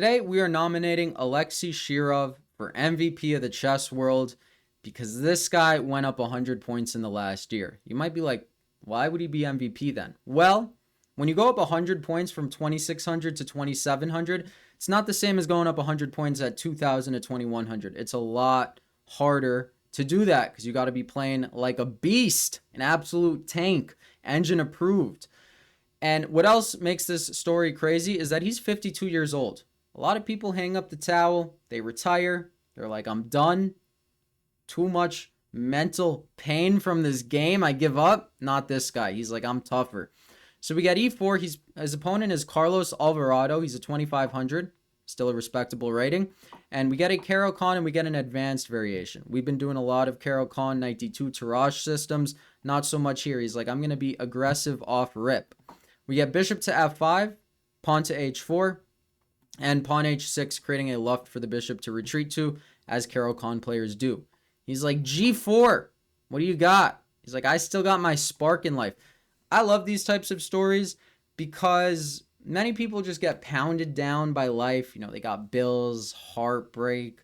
Today, we are nominating Alexei Shirov for MVP of the chess world because this guy went up 100 points in the last year. You might be like, why would he be MVP then? Well, when you go up 100 points from 2,600 to 2,700, it's not the same as going up 100 points at 2,000 to 2,100. It's a lot harder to do that because you got to be playing like a beast, an absolute tank, engine approved. And what else makes this story crazy is that he's 52 years old. A lot of people hang up the towel, they retire, they're like, I'm done. Too much mental pain from this game, I give up. Not this guy. He's like, I'm tougher. So we got e4. His opponent is Carlos Alvarado. He's a 2,500, still a respectable rating. And we get a Caro-Kann and we get an advanced variation. We've been doing a lot of Caro-Kann knight d2 Tarrasch systems. Not so much here. He's like, I'm going to be aggressive off rip. We get bishop to f5, pawn to h4, and pawn h6, creating a luft for the bishop to retreat to, as Caro-Kann players do. He's like, g4, what do you got? He's like, I still got my spark in life. I love these types of stories because many people just get pounded down by life. You know, they got bills, heartbreak,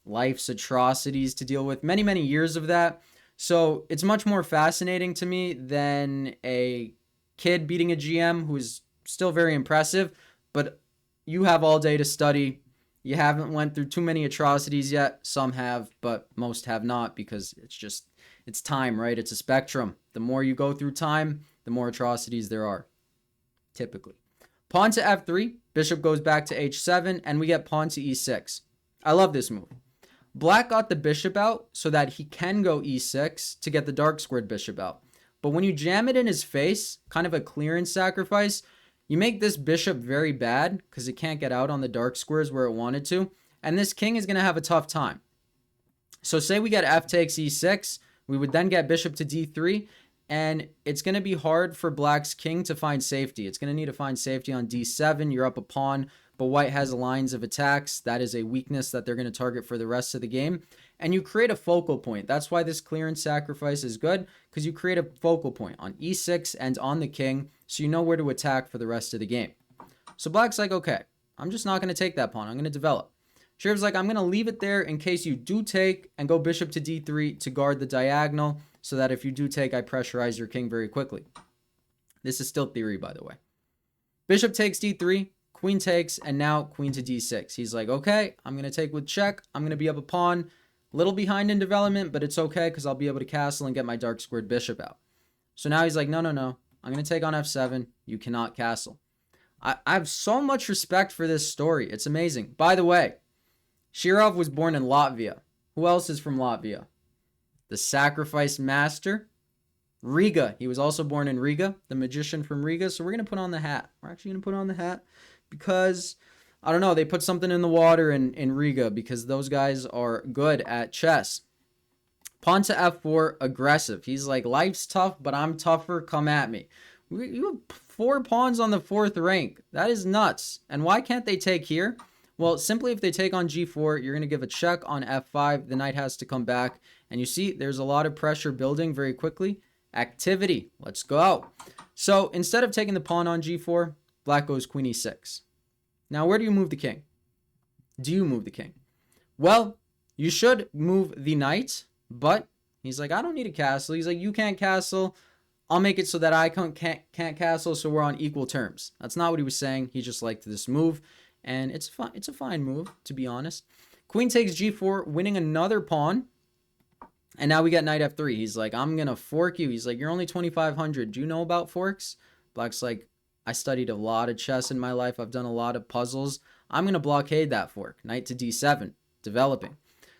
life's atrocities to deal with, many, many years of that. So it's much more fascinating to me than a kid beating a GM who's still very impressive, but you have all day to study. You haven't went through too many atrocities yet. Some have, but most have not because it's time, right? It's a spectrum. The more you go through time, the more atrocities there are, typically. Pawn to f3, bishop goes back to h7, and we get pawn to e6. I love this move. Black got the bishop out so that he can go e6 to get the dark squared bishop out. But when you jam it in his face, kind of a clearance sacrifice, you make this bishop very bad because it can't get out on the dark squares where it wanted to. And this king is going to have a tough time. So say we get f takes e6. We would then get bishop to d3. And it's going to be hard for black's king to find safety. It's going to need to find safety on d7. You're up a pawn, but white has lines of attacks. That is a weakness that they're going to target for the rest of the game. And you create a focal point. That's why this clearance sacrifice is good, because you create a focal point on e6 and on the king, so you know where to attack for the rest of the game. So black's like, okay, I'm just not going to take that pawn. I'm going to develop. Shirov's like, I'm going to leave it there in case you do take and go bishop to d3 to guard the diagonal, so that if you do take, I pressurize your king very quickly. This is still theory, by the way. Bishop takes d3, queen takes, and now queen to d6. He's like, okay, I'm going to take with check. I'm going to be up a pawn. Little behind in development, but it's okay because I'll be able to castle and get my dark squared bishop out. So now he's like, no. I'm going to take on f7. You cannot castle. I have so much respect for this story. It's amazing. By the way, Shirov was born in Latvia. Who else is from Latvia? The sacrifice master, Riga. He was also born in Riga, the magician from Riga. So we're going to put on the hat. We're actually going to put on the hat because, I don't know, they put something in the water in Riga because those guys are good at chess. Pawn to f4, aggressive. He's like, life's tough, but I'm tougher. Come at me. You have 4 pawns on the 4th rank. That is nuts. And why can't they take here? Well, simply if they take on g4, you're going to give a check on f5. The knight has to come back. And you see, there's a lot of pressure building very quickly. Activity. Let's go. So instead of taking the pawn on g4, black goes queen e6. Now, where do you move the king? Do you move the king? Well, you should move the knight, but he's like, I don't need a castle. He's like, you can't castle. I'll make it so that I can't castle, so we're on equal terms. That's not what he was saying. He just liked this move, and it's a fine move, to be honest. Queen takes g4, winning another pawn, and now we got knight f3. He's like, I'm going to fork you. He's like, you're only 2,500. Do you know about forks? Black's like, I studied a lot of chess in my life. I've done a lot of puzzles. I'm going to blockade that fork. Knight to d7, developing.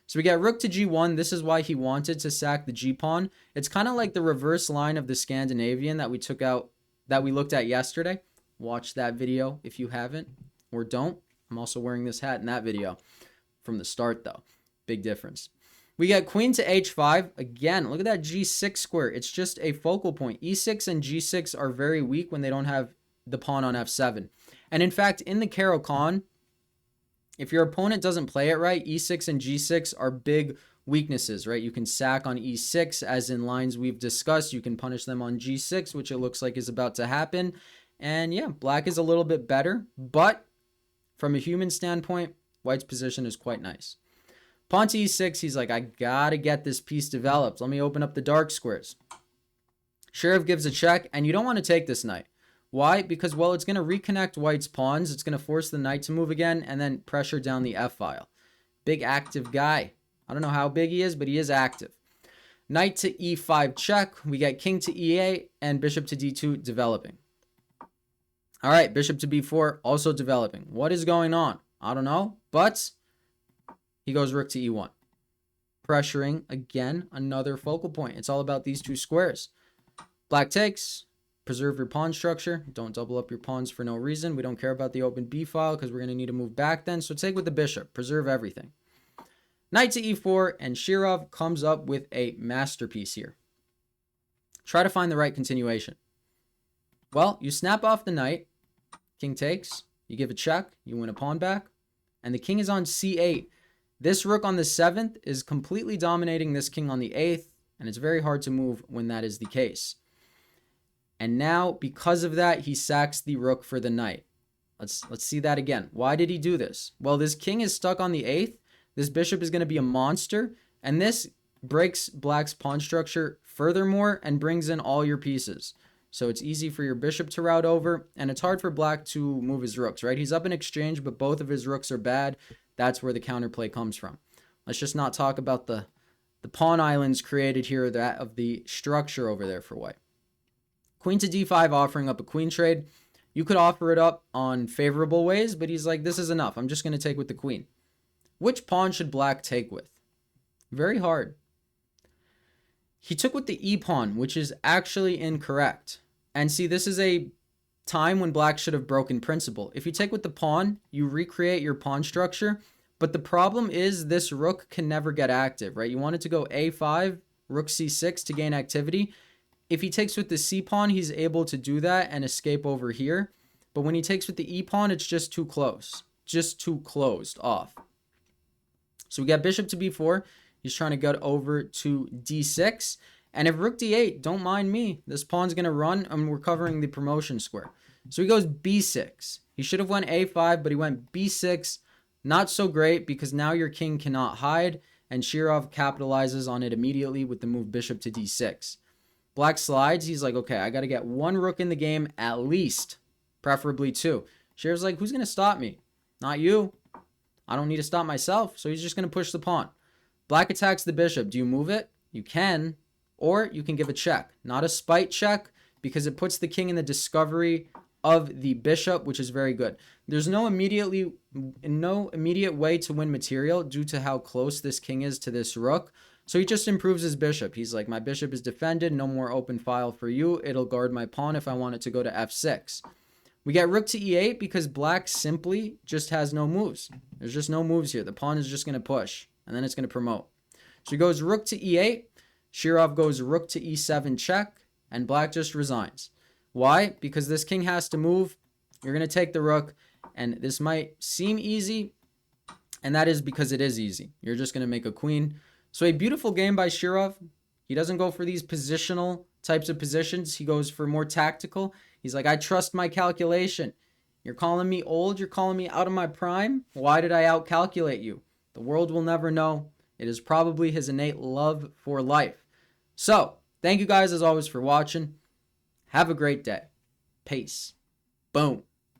So we got rook to g1. This is why he wanted to sack the g-pawn. It's kind of like the reverse line of the Scandinavian that we looked at yesterday. Watch that video if you haven't, or don't. I'm also wearing this hat in that video from the start, though. Big difference. We got queen to h5. Again, look at that g6 square. It's just a focal point. e6 and g6 are very weak when they don't have the pawn on f7. And in fact, in the Caro-Kann, if your opponent doesn't play it right, e6 and g6 are big weaknesses, right? You can sack on e6, as in lines we've discussed. You can punish them on g6, which it looks like is about to happen. And yeah, black is a little bit better, but from a human standpoint, white's position is quite nice. Pawn to e6, he's like, I gotta get this piece developed. Let me open up the dark squares. Shirov gives a check, and you don't want to take this knight. Why? Because, well, it's going to reconnect white's pawns. It's going to force the knight to move again, and then pressure down the f-file. Big active guy. I don't know how big he is, but he is active. Knight to e5 check. We get king to e8 and bishop to d2 developing. All right, bishop to b4 also developing. What is going on? I don't know, but he goes rook to e1. Pressuring, again, another focal point. It's all about these two squares. Black takes. Preserve your pawn structure. Don't double up your pawns for no reason. We don't care about the open b file because we're going to need to move back then. So take with the bishop. Preserve everything. Knight to e4, and Shirov comes up with a masterpiece here. Try to find the right continuation. Well, you snap off the knight. King takes. You give a check. You win a pawn back. And the king is on c8. This rook on the 7th is completely dominating this king on the 8th. And it's very hard to move when that is the case. And now, because of that, he sacks the rook for the knight. Let's see that again. Why did he do this? Well, this king is stuck on the 8th. This bishop is going to be a monster. And this breaks black's pawn structure furthermore and brings in all your pieces. So it's easy for your bishop to route over. And it's hard for black to move his rooks, right? He's up in exchange, but both of his rooks are bad. That's where the counterplay comes from. Let's just not talk about the pawn islands created here, that of the structure over there for white. Queen to d5 offering up a queen trade. You could offer it up on favorable ways, but he's like, this is enough. I'm just going to take with the queen. Which pawn should black take with? Very hard. He took with the e-pawn, which is actually incorrect. And see, this is a time when black should have broken principle. If you take with the pawn, you recreate your pawn structure. But the problem is this rook can never get active, right? You want it to go a5, rook c6 to gain activity. If he takes with the c-pawn, he's able to do that and escape over here. But when he takes with the e-pawn, it's just too close. Just too closed off. So we got bishop to b4. He's trying to get over to d6. And if rook d8, don't mind me. This pawn's going to run, and we're covering the promotion square. So he goes b6. He should have went a5, but he went b6. Not so great, because now your king cannot hide. And Shirov capitalizes on it immediately with the move bishop to d6. Black slides. He's like, okay, I got to get one rook in the game at least. Preferably two. Shirov's like, who's going to stop me? Not you. I don't need to stop myself. So he's just going to push the pawn. Black attacks the bishop. Do you move it? You can. Or you can give a check. Not a spite check, because it puts the king in the discovery of the bishop, which is very good. There's no immediate way to win material due to how close this king is to this rook. So he just improves his bishop. He's like, my bishop is defended. No more open file for you. It'll guard my pawn if I want it to go to f6. We get rook to e8 because black simply just has no moves. There's just no moves here. The pawn is just going to push, and then it's going to promote. So he goes rook to e8. Shirov goes rook to e7 check, and black just resigns. Why? Because this king has to move. You're going to take the rook, and this might seem easy, and that is because it is easy. You're just going to make a queen. So a beautiful game by Shirov. He doesn't go for these positional types of positions. He goes for more tactical. He's like, I trust my calculation. You're calling me old. You're calling me out of my prime. Why did I outcalculate you? The world will never know. It is probably his innate love for life. So, thank you guys as always for watching. Have a great day. Peace. Boom.